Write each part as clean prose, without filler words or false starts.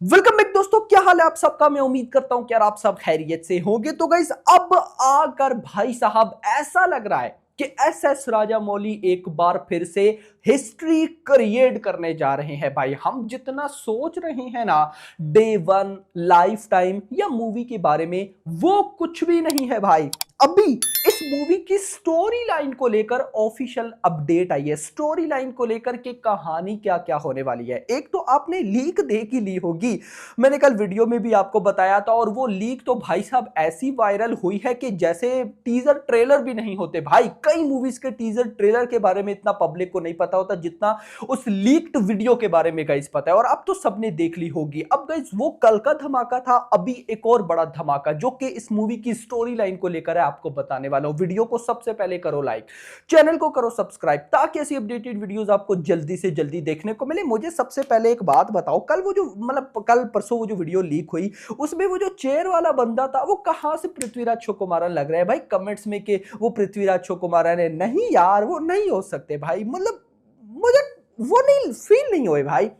Welcome back दोस्तों, क्या हाल है आप सबका। मैं उम्मीद करता हूं कि यार आप सब खैरियत से होंगे। तो गाइस अब आकर भाई साहब ऐसा लग रहा है कि एस राजामौली एक बार फिर से हिस्ट्री क्रिएट करने जा रहे हैं। भाई हम जितना सोच रहे हैं ना डे वन, लाइफ टाइम या मूवी के बारे में, वो कुछ भी नहीं है भाई। अभी इस मूवी की स्टोरी लाइन को लेकर ऑफिशियल अपडेट आई है। स्टोरी लाइन को लेकर के कहानी क्या क्या होने वाली है, एक तो आपने लीक देख ही ली होगी। मैंने कल वीडियो में भी आपको बताया था, और वो लीक तो भाई साहब ऐसी वायरल हुई है कि जैसे टीजर ट्रेलर भी नहीं होते। भाई कई मूवीज के टीजर ट्रेलर के बारे में इतना पब्लिक को नहीं पता होता जितना उस लीक्ड वीडियो के बारे में गाइस पता है, और अब तो सबने देख ली होगी। अब गाइस वो कल का धमाका था, अभी एक और बड़ा धमाका जो कि इस मूवी की स्टोरी लाइन को लेकर है, आपको बताने वाला हूं। वीडियो को सबसे पहले करो लाइक, चैनल को करो सब्सक्राइब, ताकि ऐसी अपडेटेड वीडियोस आपको जल्दी से जल्दी देखने को मिले। मुझे सबसे पहले एक बात बताओ, कल वो जो मतलब कल परसों वो जो वीडियो लीक हुई, उसमें वो जो चेयर वाला बंदा था वो कहां से पृथ्वीराज चौकुमारन लग रहा है भाई? कमेंट्स में कि वो पृथ्वीराज चौकुमारन है। नहीं यार, वो नहीं हो सकते भाई। मतलब मुझे वो नहीं फील नहीं हुए भाई,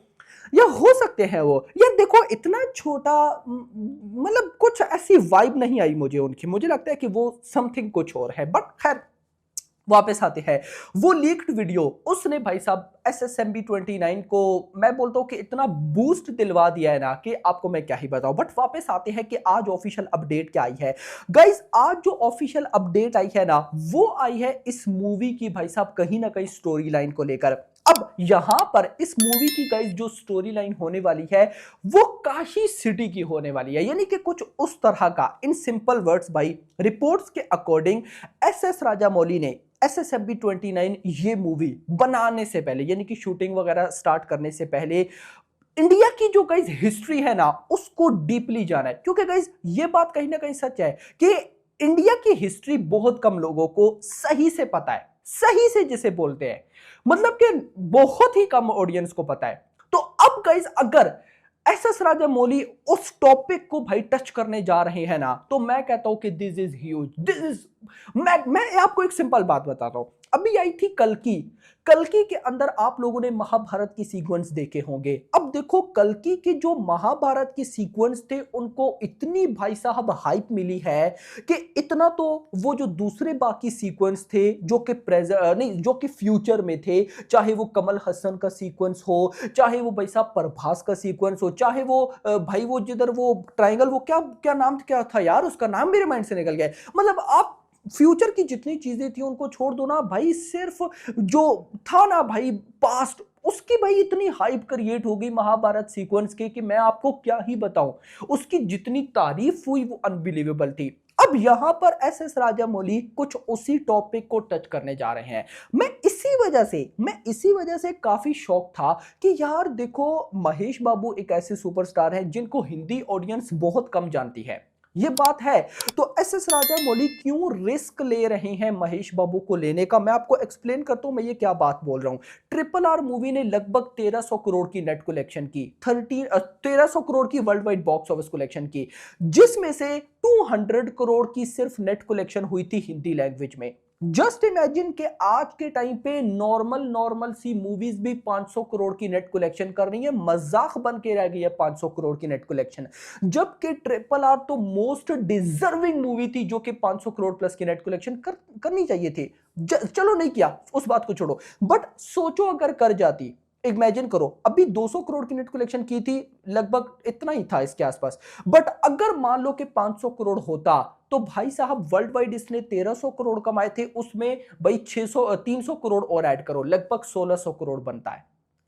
या हो सकते हैं वो। यार देखो इतना छोटा मतलब कुछ ऐसी वाइब नहीं आई मुझे उनकी। मुझे लगता है कि वो समथिंग कुछ और है, बट खैर वापस आते हैं। वो लीक्ड वीडियो उसने भाई साहब SSMB29 को, मैं बोलता हूं कि इतना बूस्ट दिलवा दिया है ना कि आपको मैं क्या ही बताऊं। बट वापस आते हैं कि आज ऑफिशियल अपडेट क्या आई है। गाइस आज जो ऑफिशियल अपडेट आई है ना, वो आई है इस मूवी की भाई साहब कहीं ना कहीं स्टोरी लाइन को लेकर। अब यहां पर इस मूवी की गाइस जो स्टोरी लाइन होने वाली है, वो काशी सिटी की होने वाली है। यानी कि कुछ उस तरह का, इन सिंपल वर्ड्स भाई, रिपोर्ट्स के अकॉर्डिंग SS राजामौली ने SSMB29 ये मूवी बनाने से पहले, यानी कि शूटिंग वगैरह स्टार्ट करने से पहले, इंडिया की जो गाइस हिस्ट्री है ना उसको डीपली जाना है। क्योंकि गाइस ये बात कहीं ना कहीं सच है कि इंडिया की हिस्ट्री बहुत कम लोगों को सही से पता है। सही से जिसे बोलते हैं, मतलब कि बहुत ही कम ऑडियंस को पता है। तो अब गाइस अगर SS राजामौली उस टॉपिक को भाई टच करने जा रहे हैं ना, तो मैं कहता हूं कि this is huge. This is, मैं आपको एक सिंपल बात बताता हूं। अभी आई थी कल्कि। कल्कि के अंदर आप लोगों ने महाभारत की सीक्वेंस देखे होंगे। अब देखो कल्कि के जो महाभारत की सीक्वेंस थे, उनको इतनी भाई साहब हाइप मिली है कि इतना तो वो जो दूसरे बाकी सीक्वेंस थे जो कि प्रेजेंट नहीं, जो कि फ्यूचर में थे, चाहे वो कमल हसन का सीक्वेंस हो, चाहे वो भाई साहब प्रभास का सीक्वेंस हो, चाहे वो भाई वो जिधर वो ट्रायंगल, वो क्या क्या नाम क्या था यार, उसका नाम मेरे माइंड से निकल गया है। मतलब आप फ्यूचर की जितनी चीजें थी उनको छोड़ दो ना भाई, सिर्फ जो था ना भाई पास्ट, उसकी भाई इतनी हाइप क्रिएट हो गई महाभारत सीक्वेंस के कि मैं आपको क्या ही बताऊं। उसकी जितनी तारीफ हुई वो अनबिलीवेबल थी। अब यहां पर SS राजामौली कुछ उसी टॉपिक को टच करने जा रहे हैं। मैं इसी वजह से काफी शौक था कि यार देखो, महेश बाबू एक ऐसे सुपरस्टार हैं जिनको हिंदी ऑडियंस बहुत कम जानती है, ये बात है। तो SS राजामौली क्यों रिस्क ले रहे हैं महेश बाबू को लेने का, मैं आपको एक्सप्लेन करता हूं मैं ये क्या बात बोल रहा हूं। RRR मूवी ने लगभग 1300 करोड़ की नेट कलेक्शन की, 1300 करोड़ की world wide box office collection की, जिसमें से 200 करोड़ की सिर्फ नेट कलेक्शन हुई थी हिंदी लैंग्वेज में। जस्ट इमेजिन के आज के टाइम पे नॉर्मल नॉर्मल सी मूवीज भी 500 करोड़ की नेट कलेक्शन कर रही है, मजाक बन के रह गई है 500 करोड़ की नेट कलेक्शन। जबकि RRR तो मोस्ट डिजर्विंग मूवी थी जो कि 500 करोड़ प्लस की नेट कलेक्शन करनी चाहिए थी। चलो नहीं किया, उस बात को छोड़ो, बट सोचो अगर कर जाती। इमेजिन करो, अभी 200 करोड़ की नेट कलेक्शन की थी, लगभग इतना ही था इसके आसपास। बट अगर मान लो कि 500 करोड़ होता, तो भाई साहब वर्ल्ड वाइड इसने 1300 करोड़ कमाए थे, उसमें भाई 300 करोड़ और ऐड करो, लगभग 1600 करोड़ बनता है।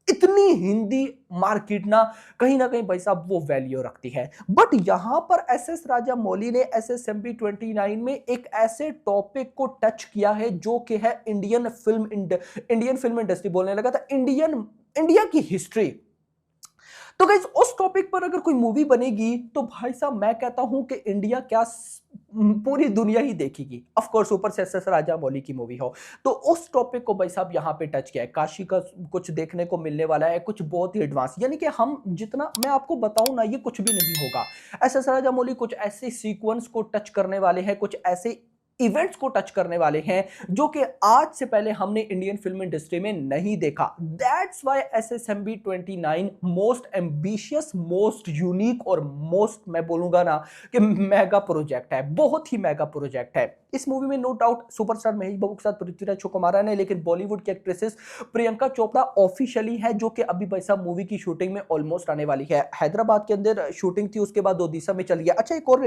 इतनी हिंदी मार्केट ना कहीं भाई साहब वो वैल्यू रखती है। बट यहां पर SS राजामौली ने SSMB29 में एक ऐसे टॉपिक को टच किया है जो कि है इंडियन फिल्म इंडस्ट्री, बोलने लगा था इंडिया की हिस्ट्री। तो गाइस उस टॉपिक पर अगर कोई मूवी बनेगी तो भाई साहब मैं कहता हूं कि इंडिया क्या पूरी दुनिया ही देखेगी। ऑफ कोर्स ऊपर से SS राजामौली की मूवी हो, तो उस टॉपिक को भाई साहब यहां पे टच किया है। काशी का कुछ देखने को मिलने वाला है, कुछ बहुत ही एडवांस, यानी कि हम जितना मैं आपको बताऊं ना, ये कुछ भी नहीं होगा। SS राजामौली कुछ ऐसे सीक्वेंस को टच करने वाले हैं, कुछ ऐसे इवेंट्स को टच करने वाले हैं जो कि आज से पहले हमने इंडियन फिल्म इंडस्ट्री में नहीं देखा। That's why SSMB 29 most ambitious, most unique और मोस्ट, मैं बोलूंगा ना कि मेगा प्रोजेक्ट है, बहुत ही मेगा प्रोजेक्ट है। इस मूवी में नो डाउट सुपरस्टार महेश बाबू के साथ पृथ्वीराज चौकमारा ने, लेकिन बॉलीवुड की एक्ट्रेसेस प्रियंका चोपड़ा ऑफिशियली है, जो कि अभी भाई साहब मूवी की शूटिंग में ऑलमोस्ट आने वाली है। हैदराबाद के अंदर शूटिंग थी, उसके बाद ओडिशा में चली गया। अच्छा, एक और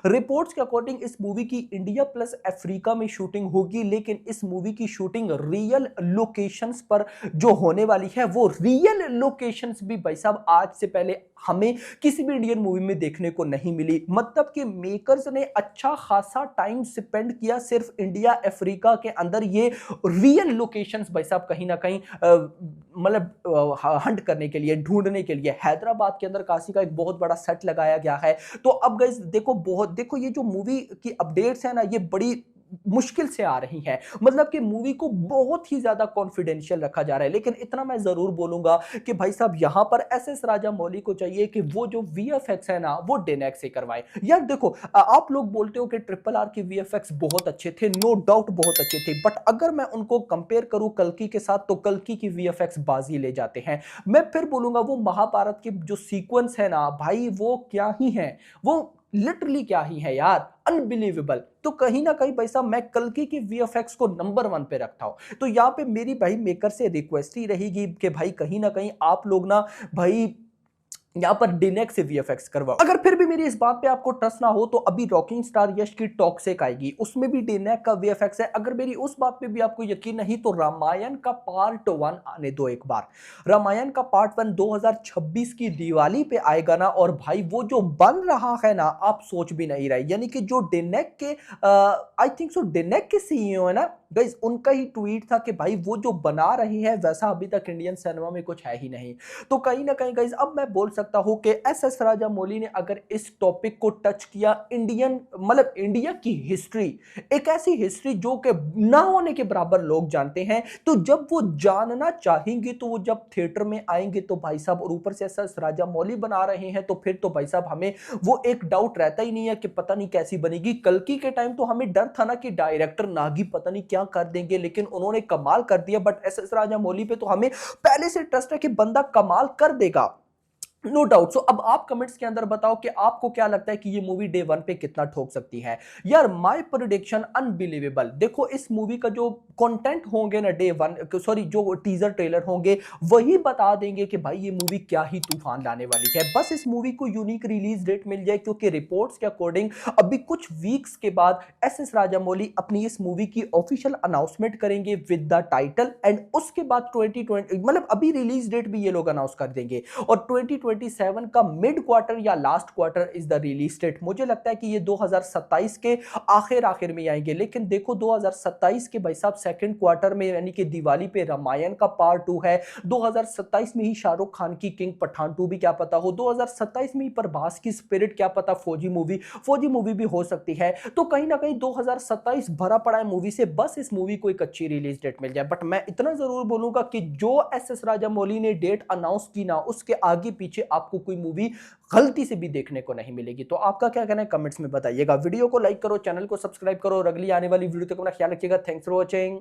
रिपोर्ट्स के अकॉर्डिंग इस मूवी की इंडिया प्लस अफ्रीका में शूटिंग होगी, लेकिन इस मूवी की शूटिंग रियल लोकेशंस पर जो होने वाली है, वो रियल लोकेशंस भी भाई साहब आज से पहले हमें किसी भी इंडियन मूवी में देखने को नहीं मिली। मतलब कि मेकर्स ने अच्छा खासा टाइम स्पेंड किया सिर्फ इंडिया अफ्रीका के अंदर ये रियल लोकेशंस भाई साहब कहीं ना कहीं मतलब हंट करने के लिए, ढूंढने के लिए। हैदराबाद के अंदर काशी का एक बहुत बड़ा सेट लगाया गया है। तो अब गाइस देखो ये जो मूवी की अपडेट्स है ना, ये बड़ी मुश्किल से आ रही है। मतलब कि मूवी को बहुत ही ज्यादा कॉन्फिडेंशियल रखा जा रहा है, लेकिन इतना मैं जरूर बोलूंगा कि भाई साहब यहां पर SS राजामौली को चाहिए कि वो जो VFX है ना, वो डेनेक्स से करवाए। यार देखो, आप लोग बोलते हो कि RRR की VFX बहुत अच्छे थे, नो डाउट बहुत अच्छे थे, बट अगर मैं उनको कंपेयर करूं कल्कि के साथ, तो कल्कि की VFX बाजी ले जाते हैं। मैं फिर बोलूंगा वो महाभारत की जो सीक्वेंस है ना भाई, वो क्या ही है, वो लिटरली क्या ही है यार, अनबिलीवेबल। तो कहीं ना कहीं भाई साहब मैं कल्कि की VFX को नंबर 1 पे रखता हूं। तो यहां पे मेरी भाई मेकर से रिक्वेस्ट ही रहेगी कि भाई कहीं ना कहीं आप लोग ना भाई यहां पर डिनेक्स से VFX करवाओ। अगर फिर भी मेरी इस बात पे आपको ट्रस्ट ना हो, तो अभी रॉकिंग स्टार यश की टॉक्सिक आएगी, उसमें भी डिनेक का VFX है। अगर मेरी उस बात पे भी आपको यकीन नहीं, तो रामायण का पार्ट 1 आने दो एक बार। रामायण का पार्ट 1 2026 की दिवाली पे आएगा ना, और भाई वो जो बन रहा है ना, आप सोच भी नहीं रहे। यानी कि जो डिनेक के आई थिंक सो डिनेक के CEO है ना गाइस, उनका ही ट्वीट था कि भाई वो जो बना रही है वैसा अभी तक इंडियन सिनेमा में कुछ है ही नहीं। तो कहीं ना कहीं गाइस अब मैं बोल सकता हूं कि SS राजामौली ने अगर इस टॉपिक को टच किया, इंडियन मतलब इंडिया की हिस्ट्री, एक ऐसी हिस्ट्री जो कि ना होने के बराबर लोग जानते हैं, तो जब वो जानना चाहेंगे तो वो जब थिएटर में आएंगे तो भाई साहब, और ऊपर से SS राजामौली बना रहे हैं, तो फिर तो भाई साहब हमें वो एक डाउट रहता ही नहीं है कि पता नहीं कैसी बनेगी। कल्कि के टाइम तो हमें डर था ना कि डायरेक्टर नागी पता नहीं क्या कर देंगे, लेकिन उन्होंने कमाल कर दिया। बट SS राजामौली पे तो हमें पहले से ट्रस्ट है कि बंदा कमाल कर देगा, नो डाउट। सो अब आप कमेंट्स के अंदर बताओ कि आपको क्या लगता है कि ये मूवी डे 1 पे कितना ठोक सकती है। यार माय प्रेडिक्शन अनबिलीवेबल। देखो इस मूवी का जो कंटेंट होंगे ना डे 1, सॉरी जो टीजर ट्रेलर होंगे, वही बता देंगे कि भाई ये मूवी क्या ही तूफान लाने वाली है। बस इस मूवी को यूनिक रिलीज डेट मिल जाए, क्योंकि रिपोर्ट्स के अकॉर्डिंग अभी कुछ वीक्स के बाद SS राजामौली अपनी इस मूवी की ऑफिशियल अनाउंसमेंट करेंगे विद द टाइटल, एंड उसके बाद 2020 मतलब अभी रिलीज डेट भी ये लोग अनाउंस कर देंगे, और 2027 का मिड क्वार्टर या last quarter is the release date. मुझे लगता है कि ये 2027 के आखिर में आएंगे। लेकिन देखो 2027 के भाई साहब सेकंड क्वार्टर में, यानी कि दिवाली पे रामायण का पार्ट 2 है, 2027 में ही शाहरुख खान की किंग पठान 2 भी क्या पता हो, 2027 में ही प्रभास की स्पिरिट क्या पता फौजी मूवी भी हो सकती है। तो कहीं ना कहीं 2027 भरा पड़ा है मूवी से, बस इस मूवी को एक अच्छी रिलीज डेट मिल जाए। बट मैं इतना जरूर बोलूंगा कि जो SS राजामौली ने डेट अनाउंस की ना, उसके आगे पीछे आपको कोई मूवी गलती से भी देखने को नहीं मिलेगी। तो आपका क्या कहना है कमेंट्स में बताइएगा। वीडियो को लाइक करो, चैनल को सब्सक्राइब करो, और अगली आने वाली वीडियो तक अपना ख्याल रखिएगा। Thanks for watching.